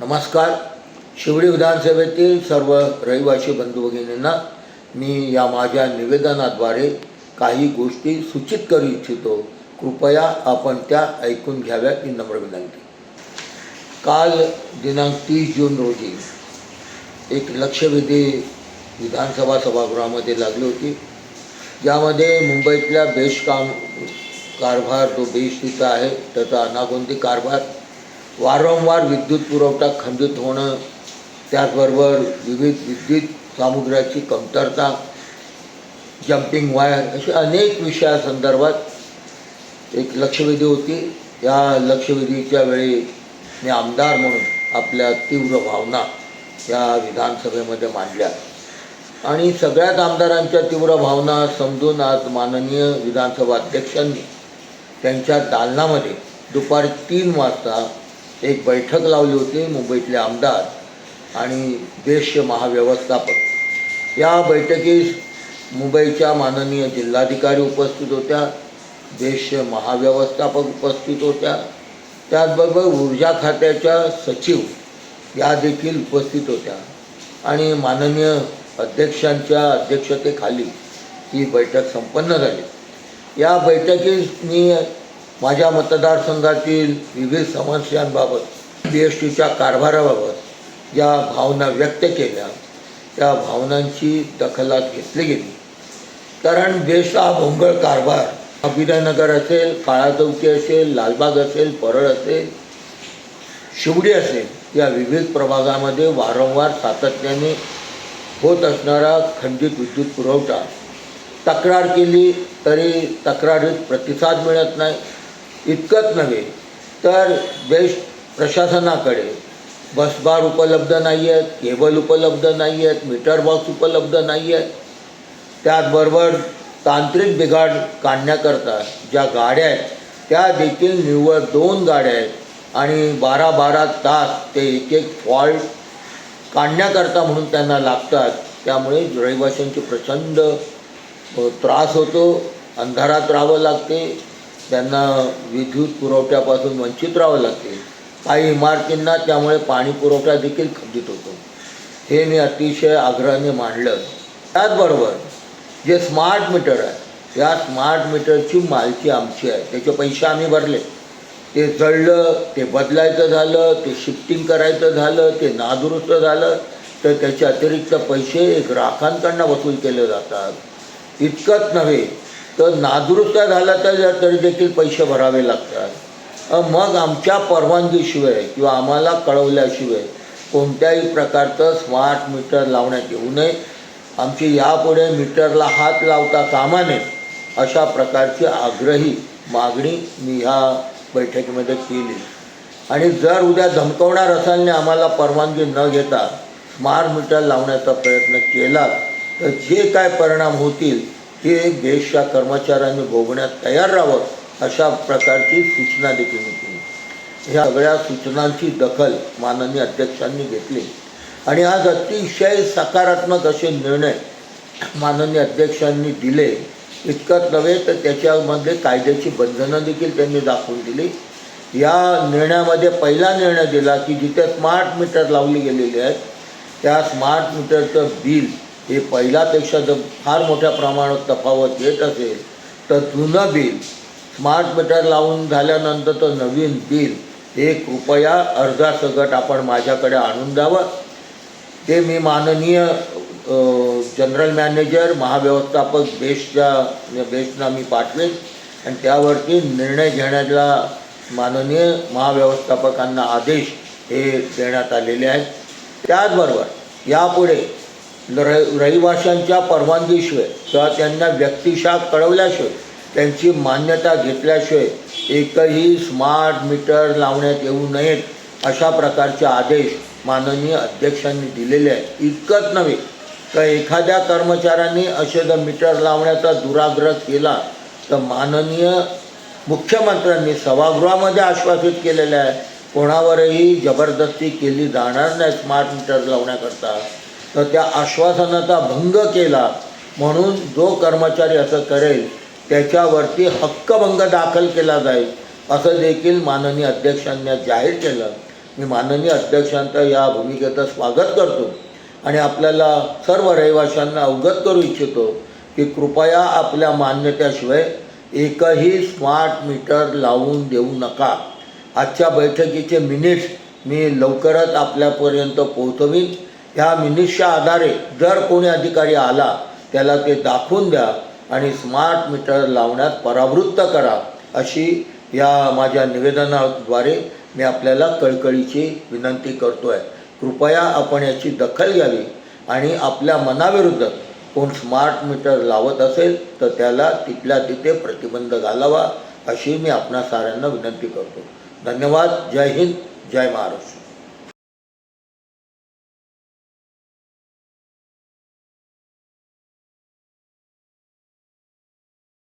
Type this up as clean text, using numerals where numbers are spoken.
नमस्कार. शिवडी विधानसभेतील सर्व रहिवासी बंधू भगिनींना मी या माझ्या निवेदनाद्वारे काही गोष्टी सूचित करू इच्छितो. कृपया आपण त्या ऐकून घ्याव्यात ही नम्र विनंती. काल दिनांक 30 जून रोजी एक लक्षवेधी विधानसभा सभागृहामध्ये लागली होती, ज्यामध्ये मुंबईतल्या कारभार जो बेशिस्त आहे त्याचा अनागोंदी कारभार, वारंवार विद्युत पुरवठा खंडित होणं, त्याचबरोबर विविध विद्युत सामुग्र्याची कमतरता, जम्पिंग वायर अशा अनेक विषयासंदर्भात एक लक्षवेधी होती. या लक्षवेधीच्या वेळी मी आमदार म्हणून आपल्या तीव्र भावना या विधानसभेमध्ये मांडल्या आणि सगळ्याच आमदारांच्या तीव्र भावना समजून आज माननीय विधानसभा अध्यक्षांनी त्यांच्या दालनामध्ये दुपारी 3 वाजता एक बैठक लावली होती. मुंबईतले आमदार आणि बेस्ट महाव्यवस्थापक, या बैठकीस मुंबईच्या माननीय जिल्हाधिकारी उपस्थित होत्या, बेस्ट महाव्यवस्थापक उपस्थित होत्या, त्याचबरोबर ऊर्जा खात्याच्या सचिव या देखील उपस्थित होत्या आणि माननीय अध्यक्षांच्या अध्यक्षतेखाली ही बैठक संपन्न झाली. या बैठकीत मी माझ्या मतदारसंघातील विविध समस्यांबाबत, BSTच्या कारभाराबाबत ज्या भावना व्यक्त केल्या त्या भावनांची दखलात घेतली गेली. कारण बेस्ट हा भोंगळ कारभार अभिनयनगर असेल, काळाचौकी असेल, लालबाग असेल, परळ असेल, शिवडी असेल, या विविध प्रभागामध्ये वारंवार सातत्याने होत असणारा खंडित विद्युत पुरवठा, तक्रार केली तरी तक्रारीत प्रतिसाद मिळत नाही. इतकंच नव्हे तर बेस्ट प्रशासनाकडे बसबार उपलब्ध नाही आहेत, केबल उपलब्ध नाही आहेत, मीटर बॉक्स उपलब्ध नाही आहेत. त्याचबरोबर तांत्रिक बिघाड काढण्याकरता ज्या गाड्या आहेत त्या देखील निव्वळ 2 गाड्या आहेत आणि 12-12 तास ते एक फॉल्ट काढण्याकरता म्हणून त्यांना लागतात. त्यामुळे रहिवाशांची प्रचंड त्रास होतो, अंधारात राहावं लागते, त्यांना विद्युत पुरवठ्यापासून वंचित राहावं लागते. काही इमारतींना त्यामुळे पाणी पुरवठा देखील खंडित होतो. हे मी अतिशय आग्रहाने मांडलं. त्याचबरोबर जे स्मार्ट मीटर आहे, या स्मार्ट मीटरची मालकी आमची आहे, त्याचे पैसे आम्ही भरले. ते जळलं, ते बदलायचं झालं, ते शिफ्टिंग करायचं झालं, ते नादुरुस्त झालं तर त्याचे अतिरिक्त पैसे ग्राहकांकडून वसूल केले जातात. इतकंच नव्हे तर नादुरुस्त झालं तर तरी देखील पैसे भरावे लागतात. मग आमच्या परवानगीशिवाय किंवा आम्हाला कळवल्याशिवाय कोणत्याही प्रकारचं स्मार्ट मीटर लावण्यात येऊ नये. आमची यापुढे मीटरला हात लावता कामा नये अशा प्रकारची आग्रही मागणी मी ह्या बैठकीमध्ये केली. आणि जर उद्या धमकवणार असाल आम्हाला परवानगी न घेता स्मार्ट मीटर लावण्याचा प्रयत्न केला तर जे काय परिणाम होतील हे बेस्टच्या कर्मचाऱ्यांनी भोगण्यास तयार राहावं अशा प्रकारची सूचना देखील मी केली. ह्या सगळ्या सूचनांची दखल माननीय अध्यक्षांनी घेतली आणि आज अतिशय सकारात्मक असे निर्णय माननीय अध्यक्षांनी दिले. इतकंच नव्हे तर त्याच्यामध्ये कायद्याची बंधनं देखील त्यांनी दाखवून दिली. या निर्णयामध्ये पहिला निर्णय दिला की जिथे स्मार्ट मीटर लावली गेलेली आहेत त्या स्मार्ट मीटरचं बिल हे पहिल्यापेक्षा जर फार मोठ्या प्रमाणात तफावत येत असेल तर जुनं बिल स्मार्ट मीटर लावून झाल्यानंतरचं नवीन बिल हे कृपया अर्धासकट आपण माझ्याकडे आणून द्यावं. ते मी माननीय जनरल मॅनेजर महाव्यवस्थापक बेस्टना मी पाठवेन आणि त्यावरती निर्णय घेण्याला माननीय महाव्यवस्थापकांना आदेश हे देण्यात आलेले आहेत. त्याचबरोबर यापुढे रहिवाशांच्या परवानगीशिवाय किंवा त्यांना व्यक्तिशः कळवल्याशिवाय, त्यांची मान्यता घेतल्याशिवाय एकही स्मार्ट मीटर लावण्यात येऊ नयेत अशा प्रकारचे आदेश माननीय अध्यक्षांनी दिलेले आहेत. इतकंच नव्हे तर एखाद्या कर्मचाऱ्यांनी असे जर मीटर लावण्याचा दुराग्रह केला तर माननीय मुख्यमंत्र्यांनी सभागृहामध्ये आश्वासित केलेलं आहे कोणावरही जबरदस्ती केली जाणार नाही स्मार्ट मीटर लावण्याकरता. तर त्या आश्वासनाचा भंग केला म्हणून जो कर्मचारी असं करेल त्याच्यावरती हक्कभंग दाखल केला जाईल असं देखील माननीय अध्यक्षांनी जाहीर केलं. मी माननीय अध्यक्षांचं या भूमिकेचं स्वागत करतो आणि आपल्याला सर्व रहिवाशांना अवगत करू इच्छितो की कृपया आपल्या मान्यतेशिवाय एकही स्मार्ट मीटर लावून देऊ नका. आजच्या बैठकीचे मिनिट्स मी लवकरच आपल्यापर्यंत पोहोचवीन. ह्या मिनिट्सच्या आधारे जर कोणी अधिकारी आला त्याला ते दाखवून द्या आणि स्मार्ट मीटर लावण्यात परावृत्त करा, अशी या माझ्या निवेदनाद्वारे मी आपल्याला कळकळीची विनंती करतो आहे. कृपया आपण याची दखल घ्यावी आणि आपल्या मनाविरुद्ध कोण स्मार्ट मीटर लावत असेल तर त्याला तिथल्या तिथे प्रतिबंध घालावा, अशी मी आपणा साऱ्यांना विनंती करतो. धन्यवाद. जय हिंद, जय महाराष्ट्र.